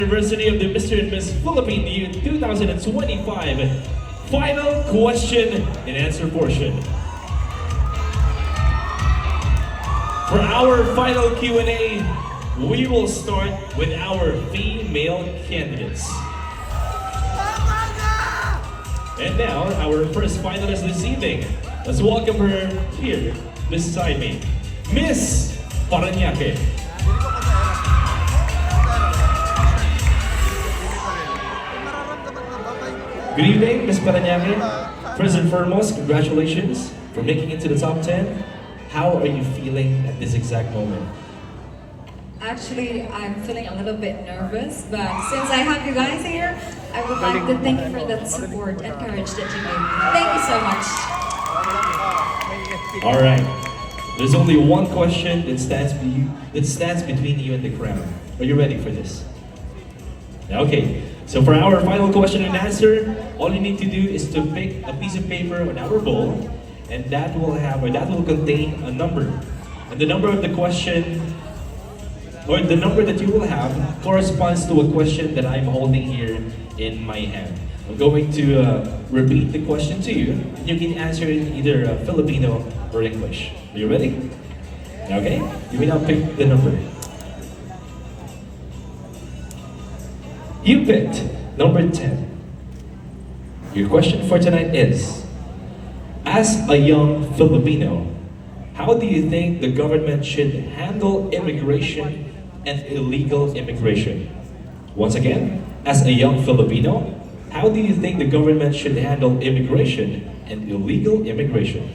University of the Mr. and Miss Philippine Year 2025 final question and answer portion. For our final Q&A, we will start with our female candidates. And now, our first finalist this evening. Let's welcome her here, beside me, Miss Paranaque. Good evening, Ms. Paranaque. First and foremost, congratulations for making it to the top 10. How are you feeling at this exact moment? Actually, I'm feeling a little bit nervous, but since I have you guys here, I would like to thank you for that support and courage that you gave me. Thank you so much. All right. There's only one question that stands between you and the crown. Are you ready for this? Okay. So for our final question and answer, all you need to do is to pick a piece of paper on our bowl, and that will contain a number. And the number of the question, or the number that you will have, corresponds to a question that I'm holding here in my hand. I'm going to repeat the question to you, and you can answer it in either Filipino or English. Are you ready? Okay, you may now pick the number. You picked number 10. Your question for tonight is, as a young Filipino, how do you think the government should handle immigration and illegal immigration? Once again, as a young Filipino, how do you think the government should handle immigration and illegal immigration?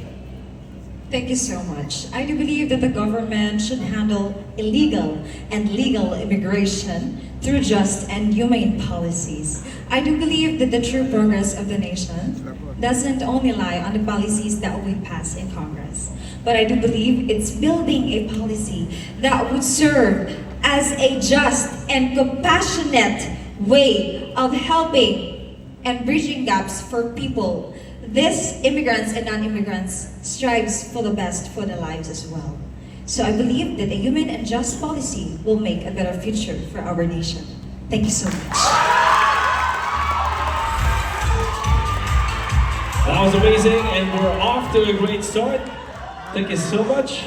Thank you so much. I do believe that the government should handle illegal and legal immigration through just and humane policies. I do believe that the true progress of the nation doesn't only lie on the policies that we pass in Congress, but I do believe it's building a policy that would serve as a just and compassionate way of helping and bridging gaps for people. This immigrants and non-immigrants strives for the best for their lives as well. So I believe that a human and just policy will make a better future for our nation. Thank you so much. That was amazing, and we're off to a great start. Thank you so much.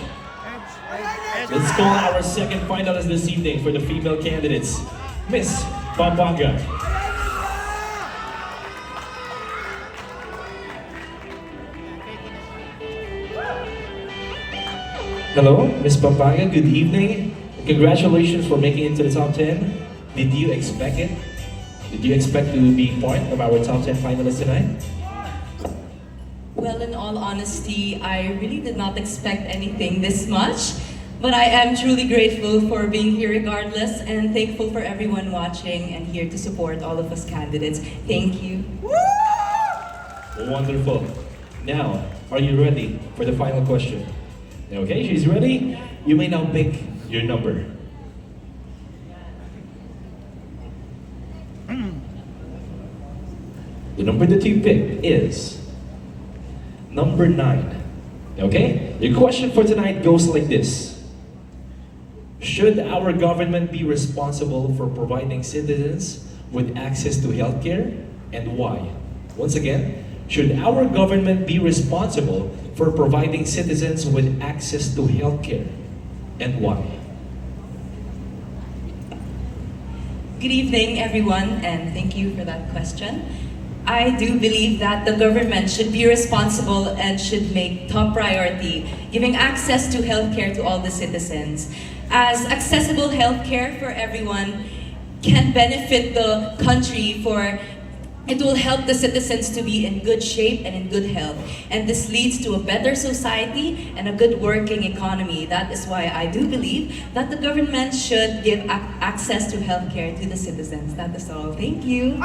Let's call our second finalist this evening for the female candidates, Miss Pampanga. Hello, Miss Pampanga, good evening. Congratulations for making it to the top 10. Did you expect it? Did you expect to be part of our top 10 finalists tonight? Well, in all honesty, I really did not expect anything this much, but I am truly grateful for being here regardless, and thankful for everyone watching and here to support all of us candidates. Thank you. Wonderful. Now, are you ready for the final question? Okay, she's ready. You may now pick your number. The number that you picked is number 9. Okay? Your question for tonight goes like this. Should our government be responsible for providing citizens with access to healthcare, and why? Once again, should our government be responsible for providing citizens with access to healthcare, and why? Good evening, everyone, and thank you for that question. I do believe that the government should be responsible and should make top priority giving access to healthcare to all the citizens, as accessible healthcare for everyone can benefit the country, for it will help the citizens to be in good shape and in good health. And this leads to a better society and a good working economy. That is why I do believe that the government should give access to healthcare to the citizens. That is all. Thank you.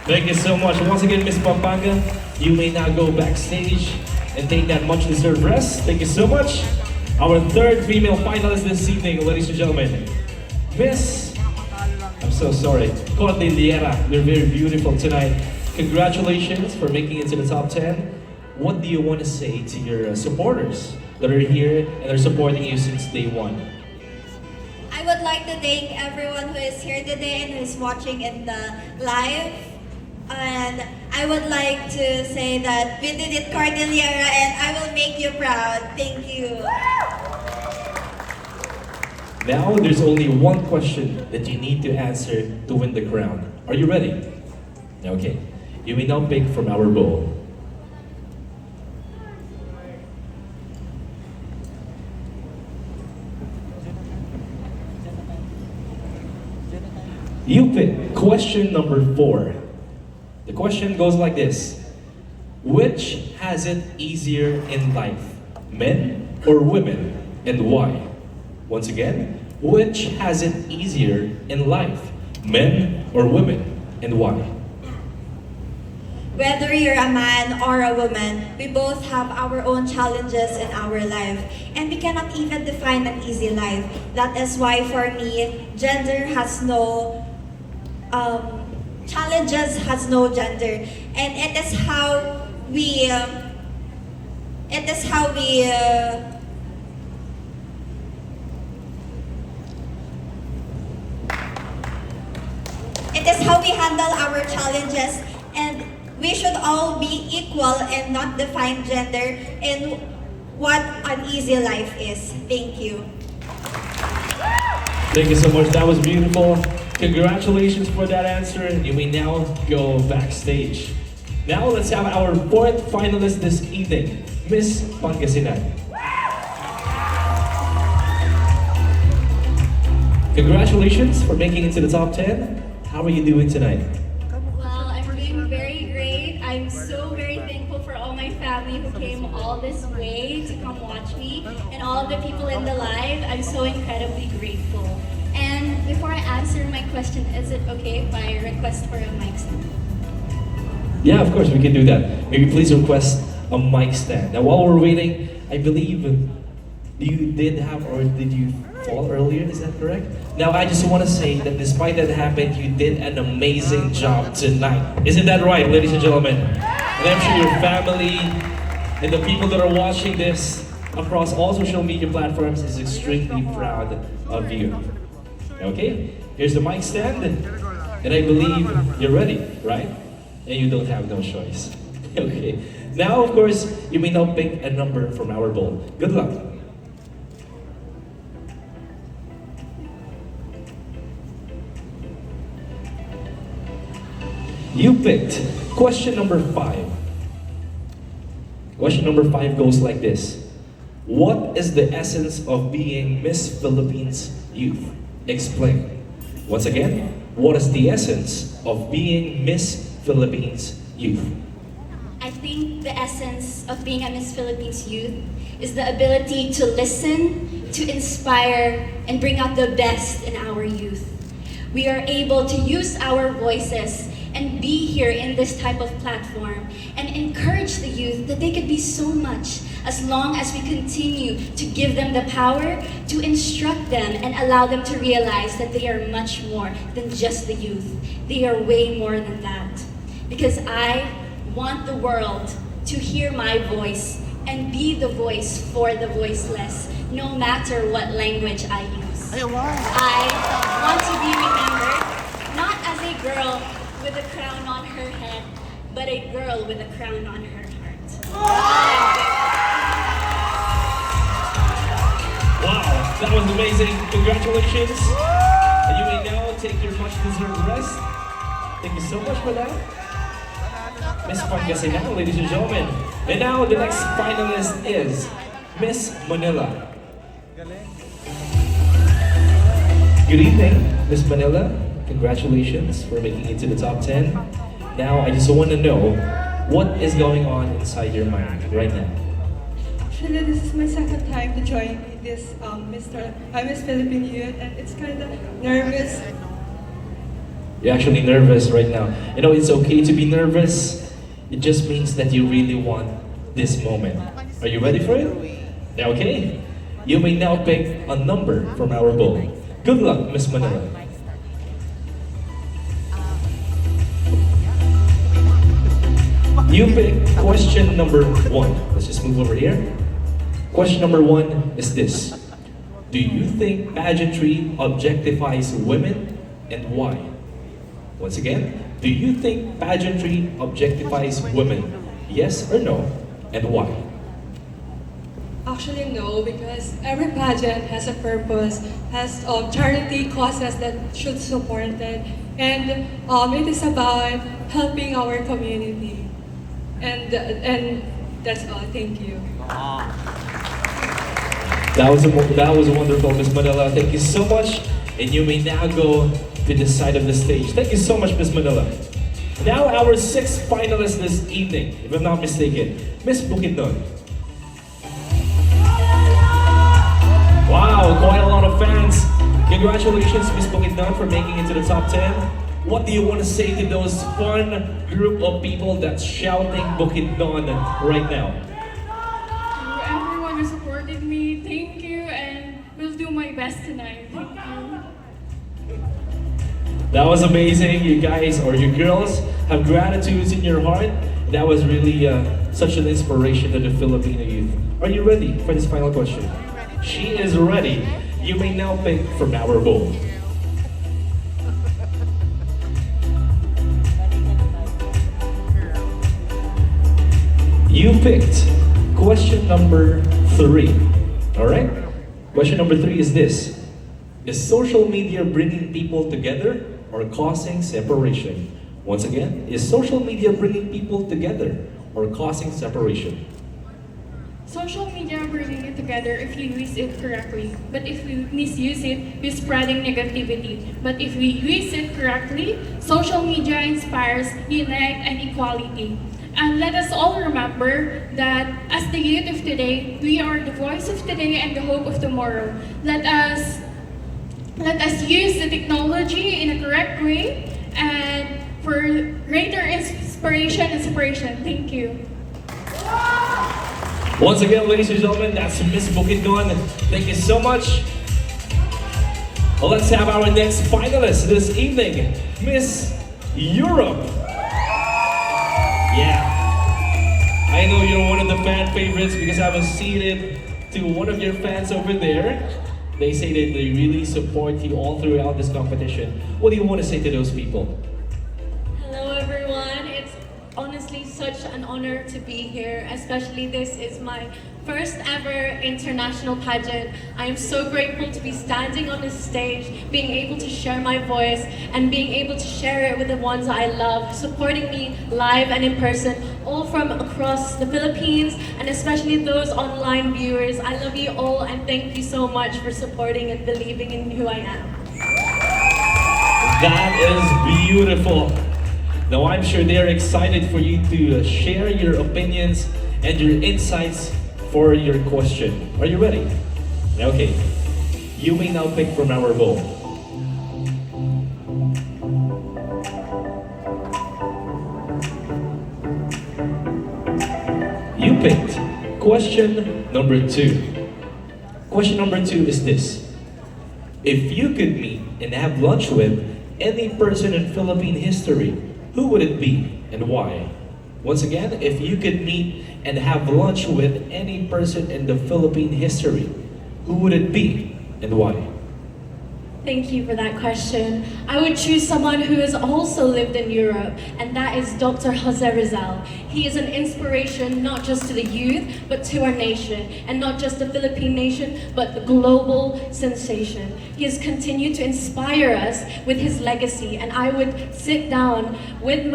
Thank you so much. Once again, Miss Pampanga, you may now go backstage and take that much deserved rest. Thank you so much. Our third female finalist this evening, ladies and gentlemen, Miss, I'm so sorry, Cordillera. You're very beautiful tonight. Congratulations for making it to the top 10. What do you want to say to your supporters that are here and are supporting you since day one? I would would like to thank everyone who is here today and who is watching in the live. And I would like to say that we did it, Cordillera, and I will make you proud. Thank you. Now, there's only one question that you need to answer to win the crown. Are you ready? Okay. You may now pick from our bowl. You pick question number 4. The question goes like this. Which has it easier in life? Men or women? And why? Once again, which has it easier in life? Men or women? And why? Whether you're a man or a woman, we both have our own challenges in our life. And we cannot even define an easy life. That is why for me, gender has no challenges has no gender, and it is how we handle our challenges, and we should all be equal and not define gender in what an easy life is. Thank you. Thank you so much. That was beautiful. Congratulations for that answer. You may now go backstage. Now let's have our 4th finalist this evening, Miss Pangasinan. Congratulations for making it to the top 10. How are you doing tonight? Well, I'm doing very great. I'm so very thankful for all my family who came all this way to come watch me, and all the people in the live. I'm so incredibly grateful. And before I answer my question, is it okay if I request for a mic stand? Yeah, of course, we can do that. Maybe please request a mic stand. Now, while we're waiting, I believe you did have, or did you fall earlier? Is that correct? Now, I just want to say that despite that happened, you did an amazing job tonight. Isn't that right, ladies and gentlemen? And I'm sure your family and the people that are watching this across all social media platforms is extremely proud of you. Okay, here's the mic stand, and I believe you're ready, right? And you don't have no choice. Okay, now of course, you may now pick a number from our bowl. Good luck. You picked question number 5. Question number 5 goes like this. What is the essence of being Miss Philippines Youth? Explain. Once again, what is the essence of being Miss Philippines Youth? I think the essence of being a Miss Philippines Youth is the ability to listen, to inspire, and bring out the best in our youth. We are able to use our voices and be here in this type of platform and encourage the youth that they could be so much as long as we continue to give them the power to instruct them and allow them to realize that they are much more than just the youth. They are way more than that. Because I want the world to hear my voice and be the voice for the voiceless, no matter what language I use. I want to be remembered not as a girl with a crown on her head, but a girl with a crown on her heart. Wow, that was amazing. Congratulations. And you may now take your much deserved rest. Thank you so much for that. Miss Pangasinan, ladies and gentlemen. And now the next finalist is Miss Manila. Good evening, Miss Manila. Congratulations for making it to the top 10. Now, I just want to know what is going on inside your mind right now. Actually, this is my second time to join this Miss Philippine Youth, and it's kind of nervous. You're actually nervous right now. You know, it's okay to be nervous. It just means that you really want this moment. Are you ready for it? Yeah, okay. You may now pick a number from our bowl. Good luck, Miss Manila. You pick question number 1. Let's just move over here. Question number 1 is this. Do you think pageantry objectifies women, and why? Once again, do you think pageantry objectifies women? Yes or no, and why? Actually, no, because every pageant has a purpose, has charity causes that should support it, and it is about helping our community. And that's all. Thank you. That was wonderful, Miss Manila. Thank you so much, and you may now go to the side of the stage. Thank you so much, Miss Manila. Now our sixth finalist this evening, if I'm not mistaken, Miss Bukidnon. Wow, quite a lot of fans. Congratulations, Miss Bukidnon, for making it to the top 10. What do you want to say to those fun group of people that's shouting Bukidnon right now? To everyone who supported me, thank you, and will do my best tonight. Thank you. That was amazing. You guys, or you girls, have gratitudes in your heart. That was really such an inspiration to the Filipino youth. Are you ready for this final question? She is ready. You may now pick from our bowl. You picked question number 3. Alright? Question number 3 is this. Is social media bringing people together or causing separation? Once again, is social media bringing people together or causing separation? Social media are bringing it together if you use it correctly. But if we misuse it, we're spreading negativity. But if we use it correctly, social media inspires unite and equality. And let us all remember that as the youth of today, we are the voice of today and the hope of tomorrow. Let us use the technology in a correct way and for greater inspiration and separation. Thank you. Once again, ladies and gentlemen, that's Miss Bukidnon. Thank you so much. Well, let's have our next finalist this evening, Miss Europe. Yeah. I know you're one of the fan favorites because I was seated to one of your fans over there. They say that they really support you all throughout this competition. What do you want to say to those people? Hello everyone, it's honestly such an honor to be here, especially this is my first ever international pageant. I am so grateful to be standing on this stage, being able to share my voice and being able to share it with the ones I love, supporting me live and in person, all from across the Philippines and especially those online viewers. I love you all and thank you so much for supporting and believing in who I am. That is beautiful. Now I'm sure they're excited for you to share your opinions and your insights for your question. Are you ready? Okay. You may now pick from our bowl. You picked question number 2. Question number 2 is this. If you could meet and have lunch with any person in Philippine history, who would it be and why? Once again, if you could meet and have lunch with any person in the Philippine history, who would it be and why? Thank you for that question. I would choose someone who has also lived in Europe, and that is Dr. Jose Rizal. He is an inspiration not just to the youth, but to our nation, and not just the Philippine nation, but the global sensation. He has continued to inspire us with his legacy, and I would sit down with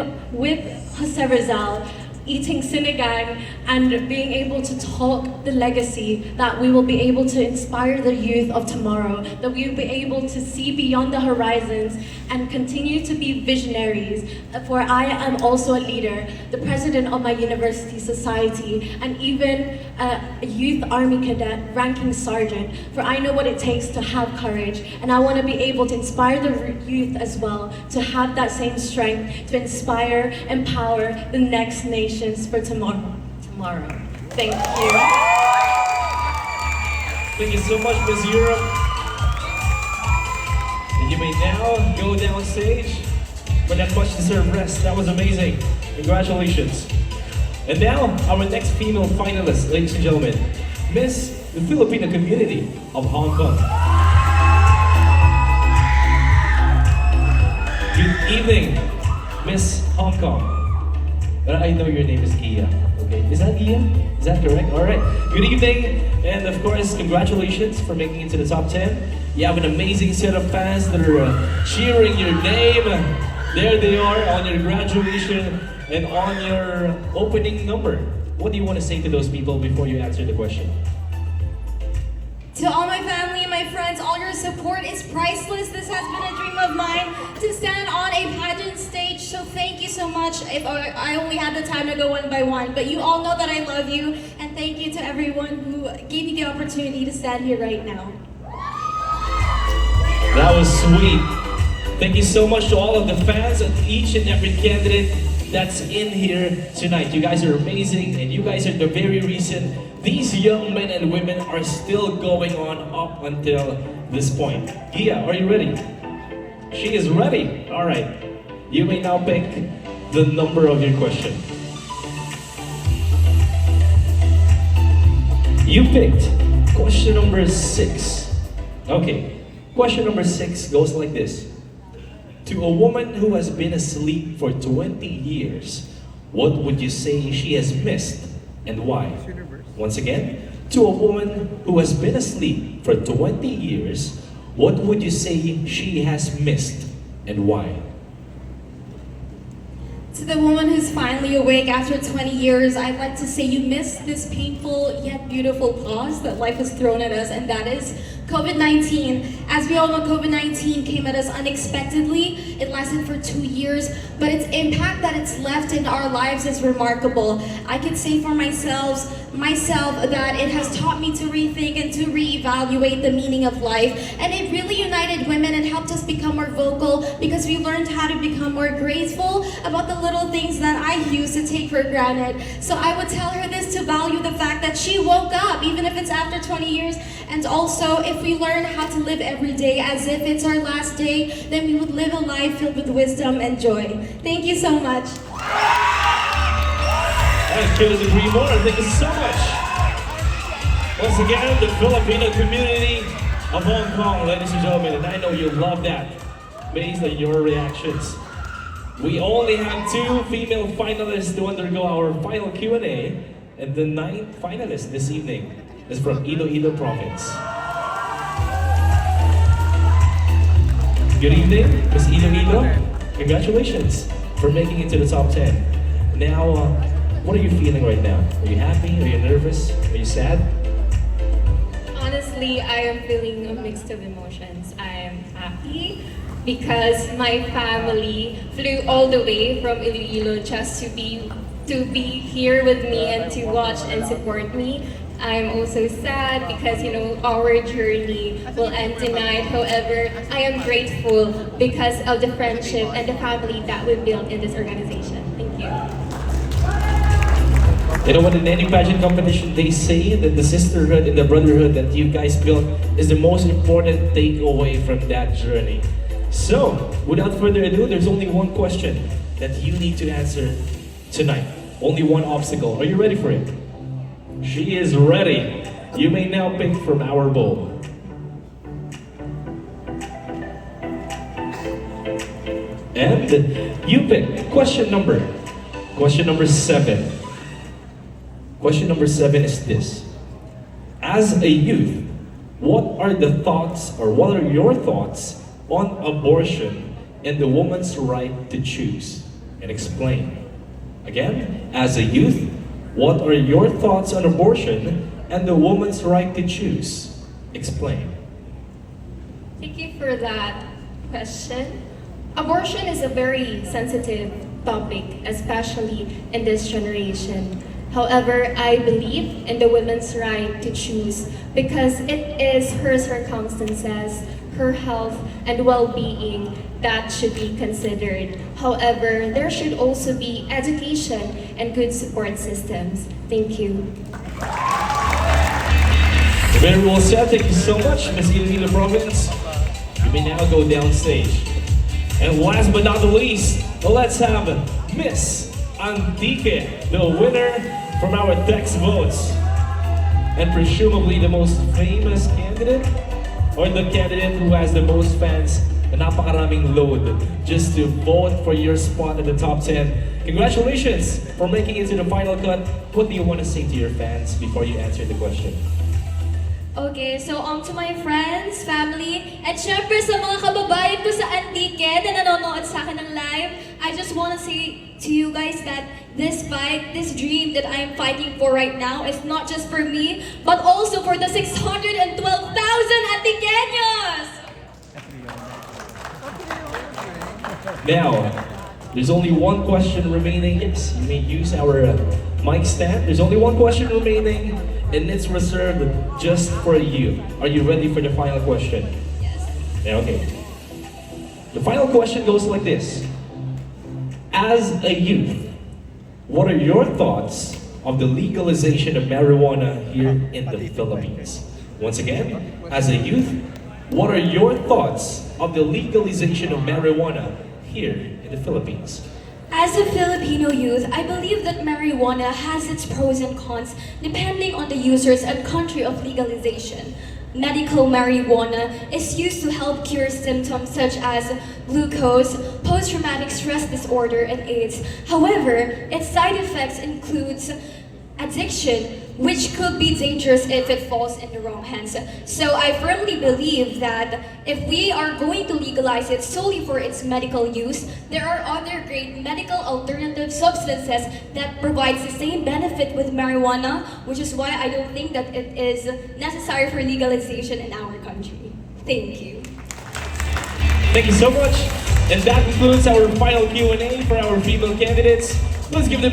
Jose Rizal, eating sinigang and being able to talk the legacy that we will be able to inspire the youth of tomorrow, that we will be able to see beyond the horizons and continue to be visionaries. For I am also a leader, the president of my university society, and even a youth army cadet, ranking sergeant. For I know what it takes to have courage, and I want to be able to inspire the youth as well, to have that same strength, to inspire, empower the next nations for tomorrow. Thank you. Thank you so much, Miss Europe. And you may now go down stage for that much deserved rest. That was amazing. Congratulations. And now, our next female finalist, ladies and gentlemen, Miss the Filipino community of Hong Kong. Good evening, Miss Hong Kong. I know your name is Gia. Okay, is that Gia? Is that correct? All right. Good evening, and of course, congratulations for making it to the top 10. You have an amazing set of fans that are cheering your name. There they are on your graduation and on your opening number. What do you want to say to those people before you answer the question? To all my family and my friends, all your support is priceless. This has been a dream of mine to stand on a pageant stage. So thank you so much. If I only had the time to go one by one, but you all know that I love you, and thank you to everyone who gave me the opportunity to stand here right now. That was sweet. Thank you so much to all of the fans and each and every candidate that's in here tonight. You guys are amazing, and you guys are the very reason these young men and women are still going on up until this point. Gia, are you ready? She is ready. All right. You may now pick the number of your question. You picked question number 6. Okay. Question number 6 goes like this. To a woman who has been asleep for 20 years, what would you say she has missed and why? Once again, to a woman who has been asleep for 20 years, what would you say she has missed and why? To the woman who's finally awake after 20 years, I'd like to say you missed this painful yet beautiful pause that life has thrown at us, and that is COVID-19. As we all know, COVID-19 came at us unexpectedly. It lasted for 2 years, but its impact that it's left in our lives is remarkable. I can say for myself that it has taught me to rethink and to reevaluate the meaning of life, and it really united women and helped us become more vocal because we learned how to become more grateful about the little things that I used to take for granted. So I would tell her this, to value the fact that she woke up, even if it's after 20 years, and also if we learn how to live every day as if it's our last day, then we would live a life filled with wisdom and joy. Thank you so much. I couldn't agree more. Thank you so much. Once again, the Filipino community of Hong Kong, ladies and gentlemen, and I know you love that based on your reactions. We only have 2 female finalists to undergo our final Q&A, and the 9th finalist this evening is from Iloilo Province. Good evening, Miss Iloilo. Congratulations for making it to the top 10. Now, what are you feeling right now? Are you happy? Are you nervous? Are you sad? Honestly, I am feeling a mix of emotions. I am happy because my family flew all the way from Iloilo just to be here with me and to watch and support me. I'm also sad because, our journey will end tonight. However, I am grateful because of the friendship and the family that we built in this organization. Thank you. You know what, in any pageant competition, they say that the sisterhood and the brotherhood that you guys built is the most important takeaway from that journey. So, without further ado, there's only one question that you need to answer tonight. Only one obstacle. Are you ready for it? She is ready. You may now pick from our bowl. And you pick question number 7. Question number 7 is this. As a youth, what are your thoughts on abortion and the woman's right to choose? And explain. Again, as a youth, what are your thoughts on abortion and the woman's right to choose? Explain. Thank you for that question. Abortion is a very sensitive topic, especially in this generation. However, I believe in the woman's right to choose because it is her circumstances, her health, and well-being that should be considered. However, there should also be education and good support systems. Thank you. Very well said. Thank you so much, Miss Iloilo Province. You may now go downstage. And last but not the least, let's have Miss Antique, the winner from our text votes. and presumably the most famous candidate, or the candidate who has the most fans na napakaraming load just to vote for your spot in the top 10. Congratulations for making it to the final cut. What do you want to say to your fans before you answer the question? Okay, so to my friends, family, at syempre sa mga kababayan ko sa Antique na nanonood sa akin ng live, I just want to say to you guys that this fight, this dream that I'm fighting for right now is not just for me, but also for the 612,000 Antiqueños! Now, there's only one question remaining. Yes, you may use our mic stand. There's only one question remaining, and it's reserved just for you. Are you ready for the final question? Yes. Yeah, okay. The final question goes like this. As a youth, what are your thoughts of the legalization of marijuana here in the Philippines? Once again, as a youth, what are your thoughts of the legalization of marijuana here in the Philippines? As a Filipino youth, I believe that marijuana has its pros and cons depending on the users and country of legalization. Medical marijuana is used to help cure symptoms such as glucose, post-traumatic stress disorder, and AIDS. However, its side effects includes addiction, which could be dangerous if it falls in the wrong hands. So I firmly believe that if we are going to legalize it solely for its medical use, there are other great medical alternative substances that provides the same benefit with marijuana, which is why I don't think that it is necessary for legalization in our country. Thank you. Thank you so much. And that concludes our final Q&A for our female candidates. Let's give them a